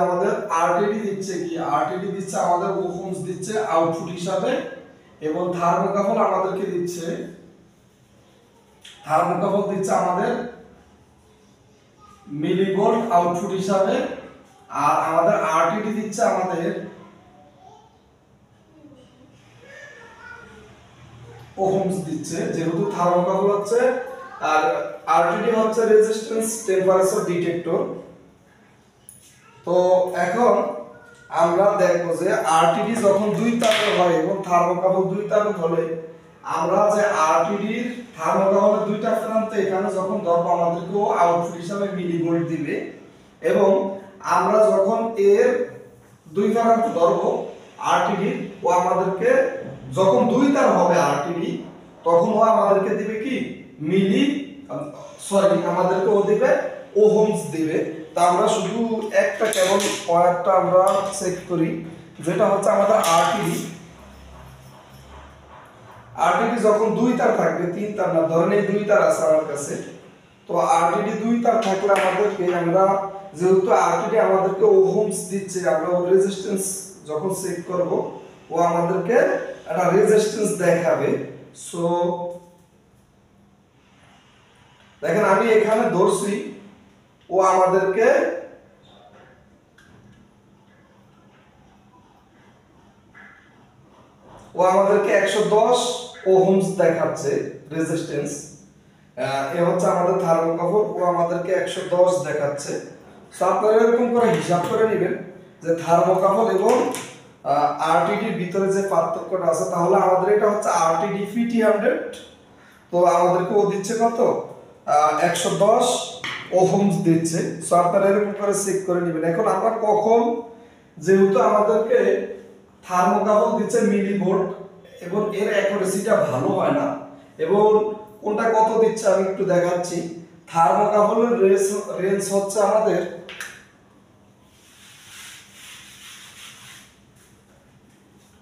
আমাদের আরটিডি দিচ্ছে কি, আরটিডি দিচ্ছে আমাদের ওহমস দিচ্ছে আউটপুট হিসাবে, এবং থার্মোকাপল আমাদেরকে দিচ্ছে, থার্মোকাপল দিচ্ছে আমাদের মিলিভোল্ট আউটপুট হিসাবে, আর আমাদের আরটিডি দিচ্ছে আমাদের ওহমস দিচ্ছে, যেহেতু থার্মোকাপল হচ্ছে আর আরটিডি হচ্ছে রেজিস্ট্যান্স টেম্পারেচার ডিটেক্টর। তো এখন আমরা দেখবো যে আরটিডি যখন দুই তারের হয় এবং থার্মোকাপল দুই তারের হলে আমরা যে আরটিডির থার্মোকাপলের দুইটা প্রান্ত এখানে যখন ধরবো আমাদেরকে আউটপুট হিসাবে মিলিভোল্ট দিবে, এবং আমরা যখন এর দুই প্রান্ত ধরবো আরটিডি, ও আমাদেরকে যখন দুই তার হবে আরটিডি তখন ও আমাদেরকে দিবে কি মিলি, সরি আমাদেরকে ও দিবে ওহমস দিবে। তা আমরা শুধু একটা কেবল পয়েন্টটা আমরা চেক করি, যেটা হচ্ছে আমাদের আরটিডি। আরটিডি যখন দুই তার থাকবে, তিন তার না, ধরেন এই দুই তার আছে আমার কাছে, তো আরটিডি দুই তার থাকলে আমাদেরকে, আমরা যেহেতু আরটিডি আমাদেরকে ওহমস দিচ্ছে, আমরা ও রেজিস্ট্যান্স যখন চেক করব ও আমাদেরকে একটা রেজিস্ট্যান্স দেখাবে। সো দেখেন আমি এখানে ধরছি ও আমাদেরকে ও আমাদেরকে 110 ওহমস দেখাচ্ছে রেজিস্ট্যান্স। এ হচ্ছে আমাদের থার্মোকাপল, ও আমাদেরকে 110 দেখাচ্ছে। সো আপনারা এরকম করে হিসাব করে নেবেন যে থার্মোকাপল এবং আরটিডির ভিতরে যে পার্থক্যটা আছে, তাহলে আমাদের এটা হচ্ছে আরটিডি ফিটি 100, তো আমাদেরকে ও দিচ্ছে কত 110 ওহমস দিচ্ছে। সো আপনারা এরকম করে চেক করে নেবেন। এখন আমরা কখন, যেহেতু আমাদেরকে থার্মোকাপল দিচ্ছে মিলিভোল্ট এবং এর অ্যাকুরেসিটা ভালো হয় না, এবং কোনটা কত দিচ্ছে আমি একটু দেখাচ্ছি। থার্মোকাপলের রেঞ্জ হচ্ছে আমাদের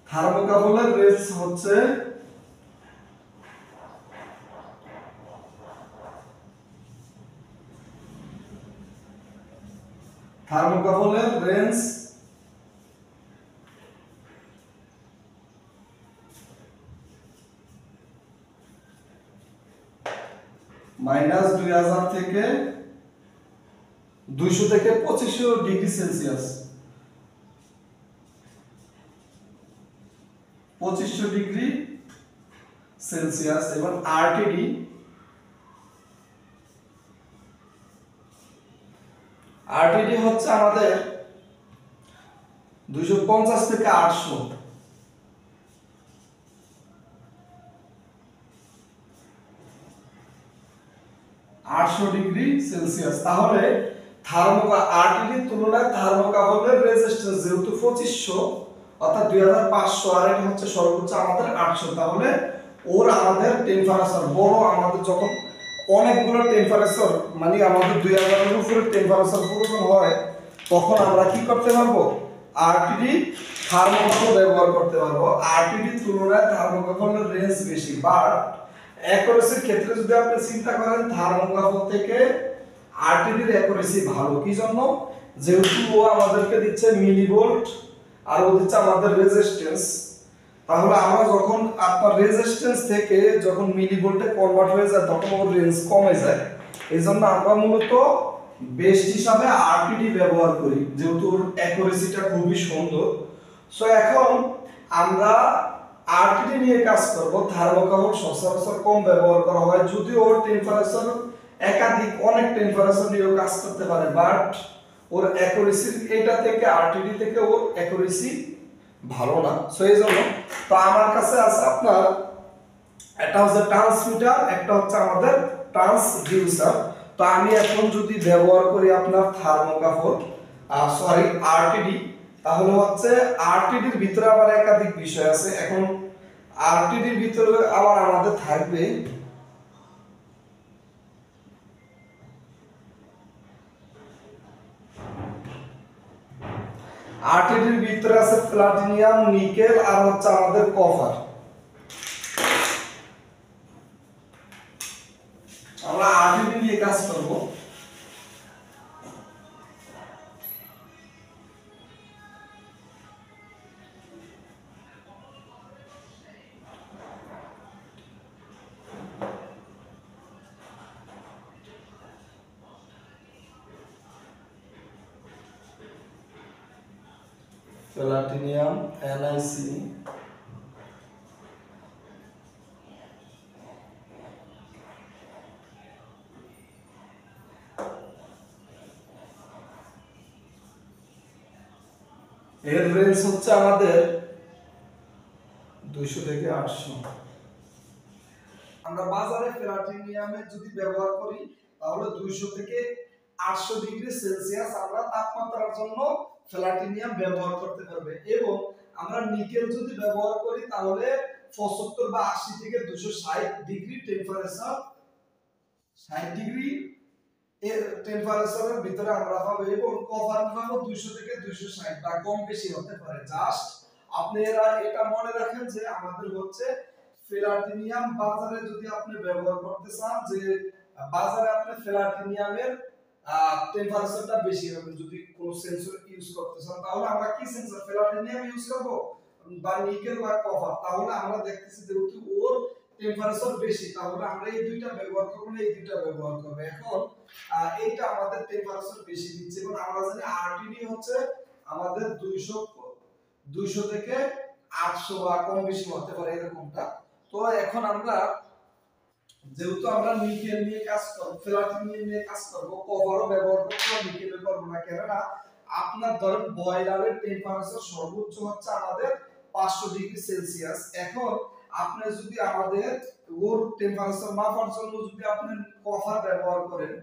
থার্মোকাপলের রেঞ্জ হচ্ছে থার্মোকাপলের রেঞ্জ -2000 থেকে 200 থেকে 2500 ডিগ্রি সেলসিয়াস, 2500 ডিগ্রি সেলসিয়াস। এবং আরটিডি হচ্ছে আমাদের 250 থেকে 800 ডিগ্রি সেলসিয়াস। তাহলে আরটিডির তুলনায় থার্মোকাপলের রেজিস্ট্যান্স যেহেতু 2500 অর্থাৎ 2500, আর এটা হচ্ছে সর্বোচ্চ আমাদের 800, তাহলে ওর আমাদের টেম্পারেচার বড়, আমাদের যখন অনেকগুলো টেম্পারেচার মানে আমাদের 2000 এর উপরে টেম্পারেচার প্রয়োজন হয়, তখন আমরা কি করতে পারবো আরটিডি থার্মোকাপল ব্যবহার করতে পারবো। আরটিডির তুলনায় থার্মোকাপলের রেঞ্জ বেশি, বাট অ্যাকুরেসির ক্ষেত্রে যদি আপনি চিন্তা করেন থার্মোকাপল থেকে আরটিডির অ্যাকুরেসি ভালো। কি জন্য? যেহেতু ও আমাদেরকে দিচ্ছে মিলিভোল্ট আর ও দিচ্ছে আমাদের রেজিস্ট্যান্স, তাহলে আমরা যখন আপনার রেজিস্ট্যান্স থেকে যখন মিলিভোল্টে কনভার্ট হয়ে যায় তখন ওর রেঞ্জ কমে যায়। এইজন্য আমরা মূলত বেস্ট হিসাবে আরটিডি ব্যবহার করি, যেহেতু ওর অ্যাকুরেসিটা খুবই সুন্দর। সো এখন আমরা আরটিডি নিয়ে কাজ করব। থার্মোকাপল সচরাচর কম ব্যবহার করা হয়, যদিও ওর টেম্পারেচার একাধিক অনেক টেম্পারেচার নিয়েও কাজ করতে পারে, বাট ওর অ্যাকুরেসি এটা থেকে আরটিডি থেকে ওর অ্যাকুরেসি ভালো না। সো এই জন্য তো আমার কাছে আছে আপনার একটা হচ্ছে ট্রান্সমিটার, একটা হচ্ছে আমাদের ট্রান্সডিউসার। তো আমি এখন যদি ব্যবহার করি আপনার থার্মোকাপল সরি আরটিডি, তাহলে হচ্ছে আরটিডির ভিতরে আবার একাধিক বিষয় আছে। এখন আরটিডির ভিতরে আবার আমাদের থাকবে আরটিডির ভিতরে আছে প্লাটিনিয়াম, নিকেল আর হচ্ছে আমাদের কপার। আমরা আরটিডি নিয়ে কাজ করব। প্লাটিনিয়াম NiC এর রেঞ্জ হচ্ছে আমাদের 200 থেকে 800। আমরা বাজারে প্লাটিনিয়ামের যদি ব্যবহার করি তাহলে 200 থেকে 800 ডিগ্রি সেলসিয়াস আমরা তাপমাত্রার জন্য প্লাটিনিয়াম ব্যবহার করতে পারবে। এবং আমরা নিকেল যদি ব্যবহার করি তাহলে 75 বা 80 থেকে 260 ডিগ্রি টেম্পারেচার 60 ডিগ্রি এর টেম্পারেচারের ভিতরে আমরা পাবো। এবং কভার পাবো 200 থেকে 260 বা কম বেশি হতে পারে। জাস্ট আপনারা এটা মনে রাখেন যে আমাদের হচ্ছে প্লাটিনিয়াম বাজারে যদি আপনি ব্যবহার করতে চান, যে বাজারে আপনি প্লাটিনিয়ামের টেম্পারেচারটা বেশি হবে যদি কোন সেন্সর ইউজ করতে চান, তাহলে আমরা কি সেন্সর প্লাটিনিয়াম ইউজ করব বা নিকেল বা কপার। তাহলে আমরা দেখতেছি যেহেতু ওর টেম্পারেচার বেশি তাহলে আমরা এই দুইটা ব্যবহার করব না, এই দুইটা ব্যবহার করব। এখন এইটা আমাদের টেম্পারেচার বেশি দিচ্ছে এবং আমরা জানি আরটিডি হচ্ছে আমাদের 200 থেকে 800 বা কম বেশি হতে পারে এরকমটা। তো এখন আমরা যেহেতু আমরা নিকেল নিয়ে কাজ করব, প্লাটিনিয়াম নিয়ে কাজ করব, কভারও ব্যবহার করব, নিকেল করব না, কেননা আপনার ধরেন বয়লারের টেম্পারেচার সর্বোচ্চ হচ্ছে আমাদের 500 ডিগ্রি সেলসিয়াস। এখন আপনি যদি আমাদের ওর টেম্পারেচার মাপার জন্য যদি আপনি কভার ব্যবহার করেন,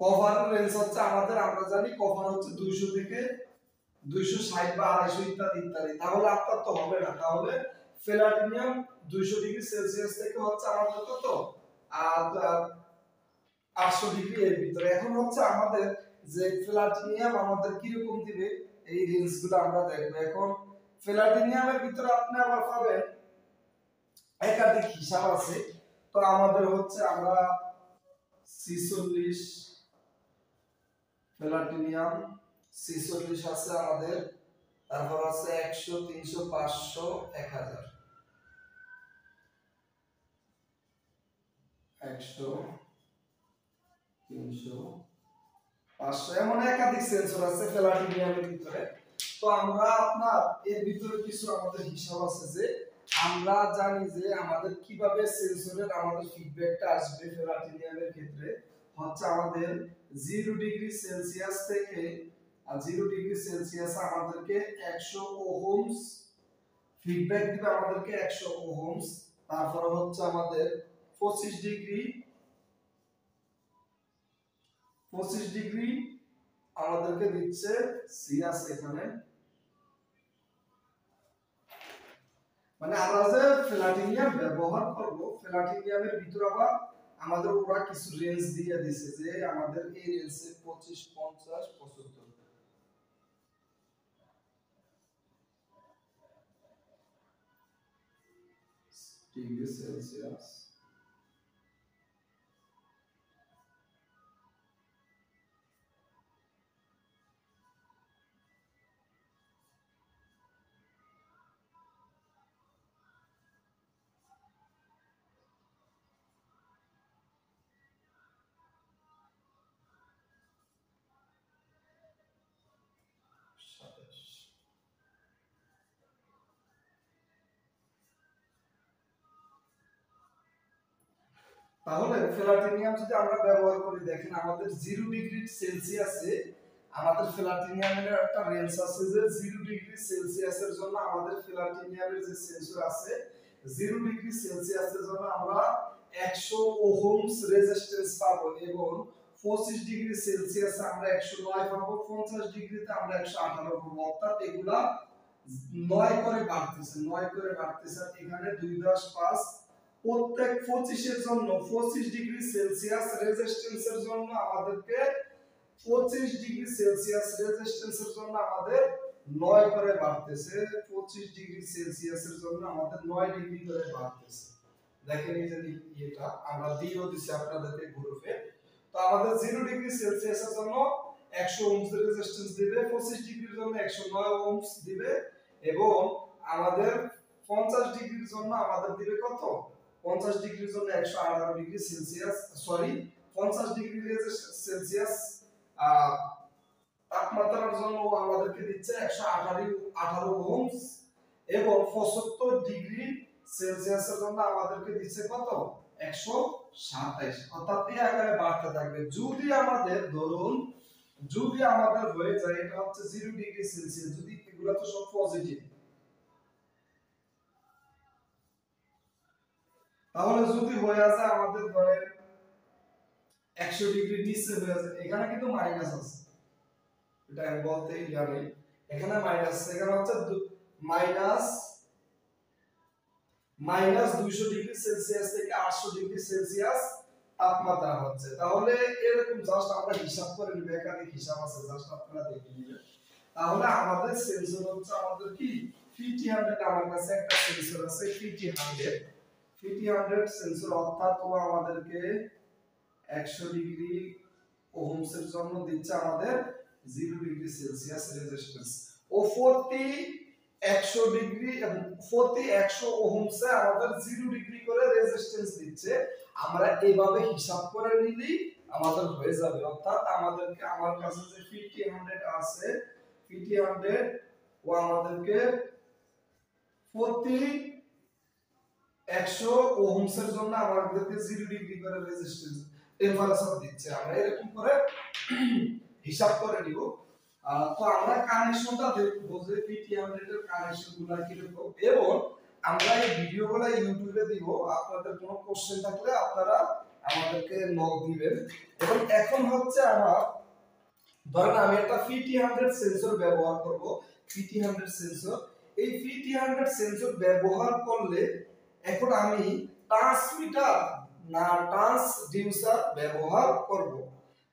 কভারের রেঞ্জ হচ্ছে আমাদের, আমরা জানি কভার হচ্ছে 200 থেকে 260 বা 250 ইত্যাদি ইত্যাদি, তাহলে আপনার তো হবে না। তাহলে প্লাটিনিয়াম 200 ডিগ্রি সেলসিয়াস থেকে হচ্ছে আমাদের কত 800 ডিগ্রি এর ভিতরে। এখন হচ্ছে আমাদের যে প্লাটিনিয়াম আমাদের কি রকম দিবে এই রেঞ্জগুলো আমরা দেখব। এখন প্লাটিনিয়ামের ভিতরে আপনি আবার পাবেন একাধিক হিসাব আছে। তো আমাদের হচ্ছে আমরা 46 প্লাটিনিয়াম 46 আছে আমাদের, তারপর আছে 100 300 500 1000 100 300 500 এমন একাধিক সেন্সর আছে প্লাটিনিয়ামের ভিতরে। তো আমরা আপনার এর ভিতরে কিছু আমাদের হিসাব আছে যে আমরা জানি যে আমাদের কিভাবে সেন্সরের আমাদের ফিডব্যাকটা আসবে প্লাটিনিয়ামের ক্ষেত্রে। হচ্ছে আমাদের 0 ডিগ্রি সেলসিয়াস থেকে 0 ডিগ্রি সেলসিয়াস আমাদেরকে 100 ওহমস ফিডব্যাক দিবে, আমাদেরকে 100 ওহমস। তারপর হচ্ছে আমাদের 25 ডিগ্রি আমাদেরকে দিচ্ছে সিয়াস এখানে। মানে আমরা যে প্লাটিনিয়াম ব্যবহার করব প্লাটিনিয়ামের ভিতরে আবার আমাদের ওরা কিছু রেঞ্জ দিয়ে দিয়েছে যে আমাদের এই রেঞ্জে 25 50 75 ডিগ্রি সেলসিয়াস। তাহলে প্লাটিনিয়াম যদি আমরা ব্যবহার করি, দেখেন আমাদের 0 ডিগ্রি সেলসিয়াসে আমাদের প্লাটিনিয়ামের একটা রেঞ্জ আছে যে 0 ডিগ্রি সেলসিয়াসের জন্য আমাদের প্লাটিনিয়ামের যে সেন্সর আছে 0 ডিগ্রি সেলসিয়াসের জন্য আমরা 100 ওহমস রেজিস্ট্যান্স পাবো এবং 25 ডিগ্রি সেলসিয়াসে আমরা 109 পাবো, 50 ডিগ্রিতে আমরা 118 পাবো। অর্থাৎ এগুলা 9 করে বাড়তেছে, 9 করে বাড়তেছে। এখানে 2 10 5 প্রত্যেক 25 এর জন্য 25 ডিগ্রি সেলসিয়াস রেজিস্ট্যান্সের জন্য আমাদেরকে 25 ডিগ্রি সেলসিয়াস রেজিস্ট্যান্সের জন্য আমাদের 9 করে বাড়তেছে। 25 ডিগ্রি সেলসিয়াসের জন্য আমাদের 9 ডিগ্রি করে বাড়তেছে। দেখেন এই যে এটা আমরা দিয়েও দিছি আপনাদেরকে গ্রুপে। তো আমাদের 0 ডিগ্রি সেলসিয়াসের জন্য 100 ওহমস রেজিস্ট্যান্স দিবে, 25 ডিগ্রির জন্য 109 ওহমস দিবে এবং আমাদের 50 ডিগ্রির জন্য আমাদের দিবে কত 50 ডিগ্রির জন্য 118 degree Celsius, sorry 50 degree Celsius তাপমাত্রার জন্য আমাদেরকে দিচ্ছে 118 ওহমস এবং 75 ডিগ্রি সেলসিয়াসের জন্য আমাদেরকে দিচ্ছে কত 127, অর্থাৎ এই আকারে বাড়তে থাকবে। যদি আমাদের ধরুন যদি আমাদের হয়ে যায় এটা হচ্ছে 0 ডিগ্রি সেলসিয়াস, যদি এগুলো তো সব পজিটিভ, তাহলে যদি হয়ে যায় আমাদের ধরেন 100 ডিগ্রি নিচে হয়ে যায়, এখানে কিন্তু মাইনাস আছে, এটা আমি বলতে জানি, এখানে মাইনাস, এখানে হচ্ছে মাইনাস 200 ডিগ্রি সেলসিয়াস থেকে 800 ডিগ্রি সেলসিয়াস তাপমাত্রা হচ্ছে। তাহলে এরকম জাস্ট আমরা হিসাব করে নিব, একাধিক হিসাব আছে, জাস্ট আপনারা দেখে নেবেন। তাহলে আমাদের সেন্সর হচ্ছে আমাদের কি ফিটি 100, আমার কাছে একটা সেন্সর আছে ফিটি 100 সেন্সর, অর্থাৎ ও আমাদেরকে 100 ডিগ্রি ওহমসের জন্য দিচ্ছে আমাদের 0 ডিগ্রি সেলসিয়াস রেজিস্ট্যান্স, ও প্রতি 100 ডিগ্রি এবং প্রতি 100 ওহমসে আমাদের 0 ডিগ্রি করে রেজিস্ট্যান্স দিচ্ছে। আমরা এইভাবে হিসাব করে নিলেই আমাদের হয়ে যাবে, অর্থাৎ আমাদেরকে আমার কাছে যে ফিটি 100 আছে, ফিটি 100 ও আমাদেরকে প্রতি 100 ওহমসের জন্য আমাদেরকে 0 ডিগ্রি করে রেজিস্ট্যান্স টেম্পারেচার দিচ্ছে। আমরা এরকম করে হিসাব করে নিব। তো আমরা কানেকশনটা দেখবো যে ফিটি 100 এর কানেকশনগুলো কি রকম, এবং আমরা এই ভিডিওগুলো ইউটিউবে দিব। আপনাদের কোনো কোশ্চেন থাকলে আপনারা আমাদেরকে নক দিবেন। এবং এখন হচ্ছে আমার ধরেন আমি একটা ফিটি 100 সেন্সর ব্যবহার করব, ফিটি 100 সেন্সর, এই ফিটি 100 সেন্সর ব্যবহার করলে এখন আমি ট্রান্সমিটার না ট্রান্সডিউসার ব্যবহার করব।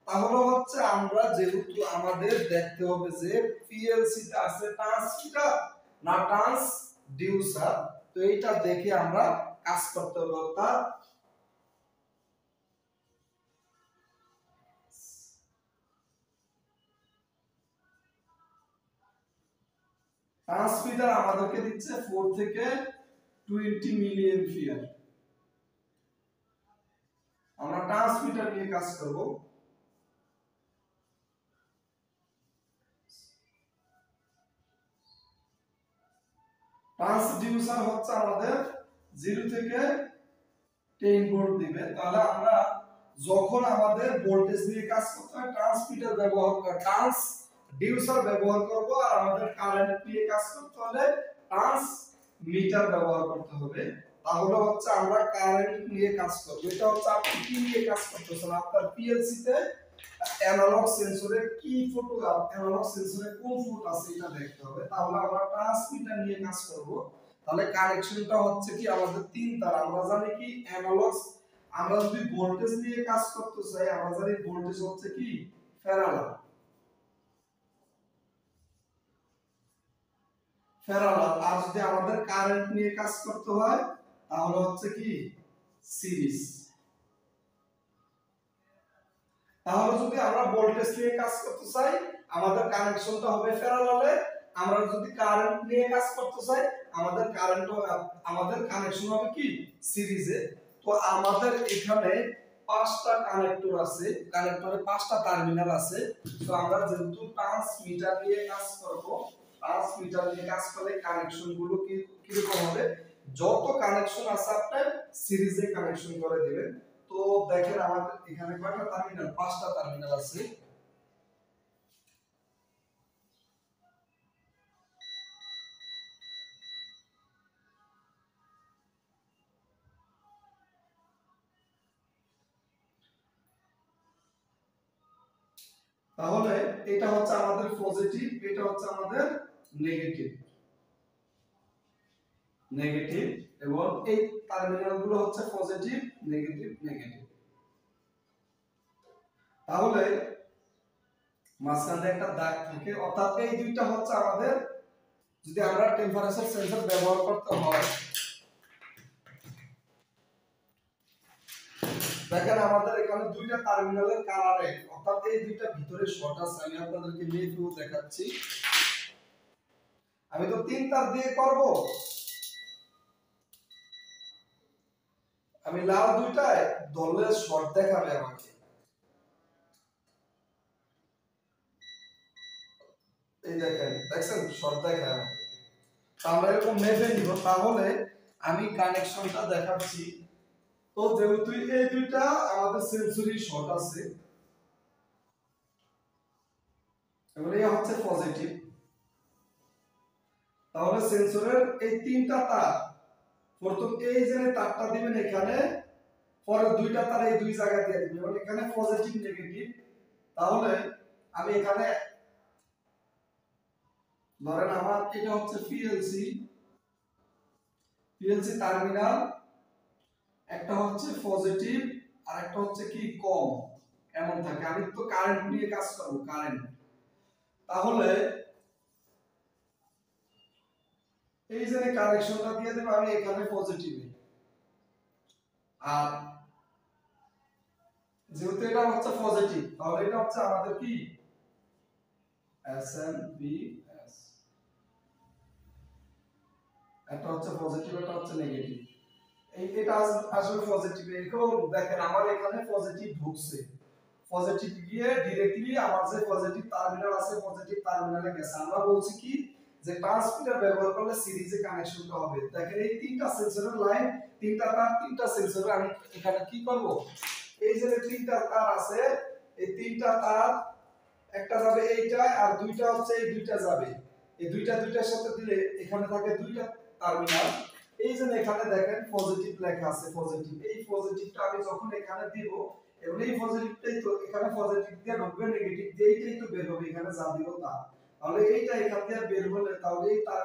তাহলে হচ্ছে আমরা যেহেতু আমাদের দেখতে হবে যে পিএলসি তে আছে ট্রান্সমিটার না ট্রান্সডিউসার, তো এইটা দেখে আমরা কাজ করতে হবে। অর্থাৎ ট্রান্সমিটার আমাদেরকে দিচ্ছে 4 থেকে 20 মিলি এম্পিয়ার, আমরা ট্রান্সমিটার নিয়ে কাজ করব। ট্রান্সডিউসার হচ্ছে আমাদের 0 থেকে 10 ভোল্ট দিবে। তাহলে আমরা যখন আমাদের ভোল্টেজ নিয়ে কাজ করতে হয় ট্রান্সমিটার ব্যবহার করে ট্রান্সডিউসার ব্যবহার করব, আর আমাদের কারেন্ট নিয়ে কাজ করতে হলে ট্রান্সমিটার ব্যবহার করতে হবে। তাহলে হচ্ছে আমরা কারেন্ট নিয়ে কাজ করব। এটা হচ্ছে আপনি কি নিয়ে কাজ করতেছেন, আপনার পিএলসি তে অ্যানালগ সেন্সরে কি ফটো, অ্যানালগ সেন্সরে কোন ফুট আছে এটা দেখতে হবে। তাহলে আমরা ট্রান্সমিটার নিয়ে কাজ করব। তাহলে কানেকশনটা হচ্ছে কি আমাদের 3 তার। আমরা জানি কি অ্যানালগ, আমরা যদি ভোল্টেজ নিয়ে কাজ করতে চাই আমরা জানি ভোল্টেজ হচ্ছে কি প্যারালাল, আর যদি আমাদের কারেন্ট নিয়ে কাজ করতে হয় তাহলে হচ্ছে কি সিরিজ। তাহলে যদি আমরা ভোল্টেজ নিয়ে কাজ করতে চাই আমাদের কানেকশনটা হবে প্যারালালে, আমরা যদি কারেন্ট নিয়ে কাজ করতে চাই আমাদের কানেকশন হবে কি সিরিজে। তো আমাদের এখানে 5টা কানেক্টর আছে, কানেক্টরে 5টা টার্মিনাল আছে। তো আমরা যেহেতু ট্রান্সমিটার নিয়ে কাজ করব, ট্রান্সমিটার নিয়ে কাজ করলে কানেকশন গুলো কি রকম হবে, যত কানেকশন আছে আপনি সিরিজে কানেকশন করে দিবেন। তো দেখেন আমাদের এখানে কয়টা টার্মিনাল, 5টা টার্মিনাল আছে। তাহলে এটা হচ্ছে আমাদের পজিটিভ, এটা হচ্ছে আমাদের নেগেটিভ, এবং এই টার্মিনাল গুলো হচ্ছে পজিটিভ নেগেটিভ নেগেটিভ। তাহলে মাঝখানে একটা দাগ থাকে, অর্থাৎ এই দুইটা হচ্ছে আমাদের যদি আমরা টেম্পারেচার সেন্সর ব্যবহার করতে হয়। দেখেন আমাদের এখানে দুইটা টার্মিনালের কালার এক, অর্থাৎ এই দুইটা ভিতরে শর্ট আছে। আমি আপনাদেরকে মেপেও দেখাচ্ছি। আমি তো 3 তার দিয়ে করব, আমি লাল দুইটায় ধরলে শর্ট দেখাবে আমাকে। এই দেখেন, দেখছেন শর্ট দেখায় আমাদের। আমরা এরকম মেপে নিব। তাহলে আমি কানেকশনটা দেখাচ্ছি। তো যেহেতু এই দুইটা আমাদের সেন্সরি শর্ট আছে, এবারে এই হচ্ছে পজিটিভ, তাহলে সেন্সরের এই তিনটা তার, প্রথম এই যে তারটা দিবেন এখানে, পরে দুইটা তার এই দুই জায়গা দিয়ে দিবেন, এবং এখানে পজিটিভ নেগেটিভ। তাহলে আমি এখানে ধরেন আমার এটা হচ্ছে পিএলসি টার্মিনাল, একটা হচ্ছে পজিটিভ আর একটা হচ্ছে কি কম, এমন থাকে। আমি তো কারেন্ট নিয়ে কাজ করব, কারেন্ট। তাহলে এই যে কানেকশনটা দিয়ে দেব আমি এখানে পজিটিভে, আর যেহেতু এটা হচ্ছে পজিটিভ, তাহলে এটা হচ্ছে আমাদের কি এসএমপিএস, এটা হচ্ছে পজিটিভ, এটা হচ্ছে নেগেটিভ। এটা আসলে পজিটিভ। এখন দেখেন আমার এখানে পজিটিভ ঢুকছে, পজিটিভ গিয়ে ডাইরেক্টলি আমার যে পজিটিভ টার্মিনাল আছে পজিটিভ টার্মিনালে গেছে। আমরা বলছি কি যে ট্রান্সমিটার ব্যবহার করলে সিরিজে কানেকশনটা হবে। দেখেন এই তিনটা সেন্সরের লাইন, তিনটা তার, তিনটা সেন্সরে আমি এখানে কি করব, এই যে তিনটা তার আছে, এই তিনটা তার একটা যাবে এইটায়, আর দুইটা হচ্ছে এই দুইটা যাবে, এই দুইটা দুইটার সাথে দিলে এখানে থাকে দুইটা টার্মিনাল। এই যে এখানে দেখেন পজিটিভ লেখা আছে, পজিটিভ, এই পজিটিভটা আমি যখন এখানে দিব, এবং এই পজিটিভটাই তো এখানে পজিটিভ দিয়ে ঢুকবে, নেগেটিভ দিয়ে এইটাই তো বের হবে এখানে যা দিব তা। তাহলে এইটা এখান দিয়ে বের হলে, তাহলে এই তার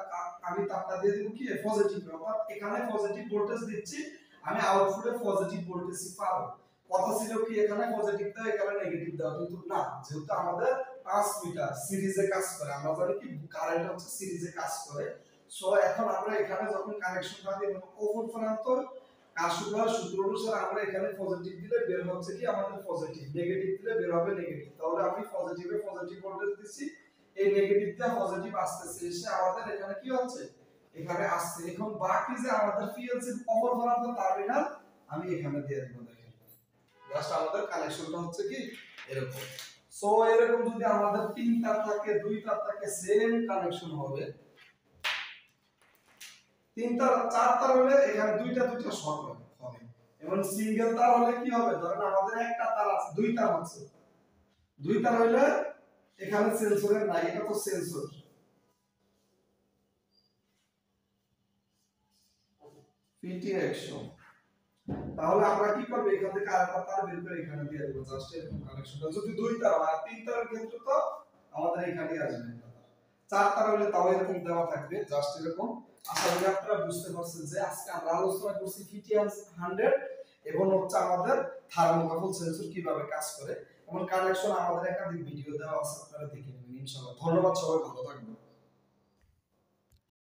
আমি তারটা দিয়ে দিব কি পজিটিভ, অর্থাৎ এখানে পজিটিভ ভোল্টেজ দিচ্ছি, আমি আউটপুটে পজিটিভ ভোল্টেজ পাবো। কথা ছিল কি এখানে পজিটিভ দাও এখানে নেগেটিভ দাও, কিন্তু না, যেহেতু আমাদের ট্রান্সমিটার সিরিজে কাজ করে, আমরা জানি কি কারেন্ট হচ্ছে সিরিজে কাজ করে। সো এখন আমরা এখানে যখন কানেকশনটা দিই ওপর প্রান্ত কাশুবার সূত্র অনুসারে আমরা এখানে পজিটিভ দিলে বের হচ্ছে কি আমাদের পজিটিভ, নেগেটিভ দিলে বের হবে নেগেটিভ। তাহলে আমি পজিটিভে পজিটিভ ভোল্টেজ দিচ্ছি, এই নেগেটিভ দিয়ে পজিটিভ আসতেছে, এসে আমাদের এখানে কি হচ্ছে, এখানে আসছে। এখন বাকি যে আমাদের পিএলসি অপর প্রান্ত টার্মিনাল আমি এখানে দিয়ে দিব। দেখেন জাস্ট আমাদের কানেকশনটা হচ্ছে কি এরকম। সো এরকম যদি আমাদের তিন তার থাকে, দুই তার থাকে, সেম কানেকশন হবে। তিন তার, চার তার হলে এখানে দুইটা দুইটা শর্ট হবে, এবং সিঙ্গেল তার হলে কি হবে, ধরেন আমাদের একটা তার আছে, দুই তার আছে, দুই তার হইলে এখানে সেন্সরের নাই, এটা তো সেন্সর, পিটি 100। তাহলে আমরা কি করব, এখান থেকে আরেকটা তার বের করে এখানে দিয়ে দেব, জাস্ট এরকম কানেকশনটা। যদি দুই তার হয়, তিন তারের ক্ষেত্রে তো আমাদের এখানেই আসবে। চার তার হলে তাও এরকম দেওয়া থাকবে, জাস্ট এরকম। আশা করি আপনারা বুঝতে পারছেন যে আজকে আমরা আলোচনা করছি ফিটিয়ান্স 100 এবং হচ্ছে আমাদের থার্মোকাপল সেন্সর কিভাবে কাজ করে, এবং কানেকশন আমাদের একাধিক ভিডিও দেওয়া আছে, আপনারা দেখে নেবেন ইনশাআল্লাহ। ধন্যবাদ, সবাই ভালো থাকবেন।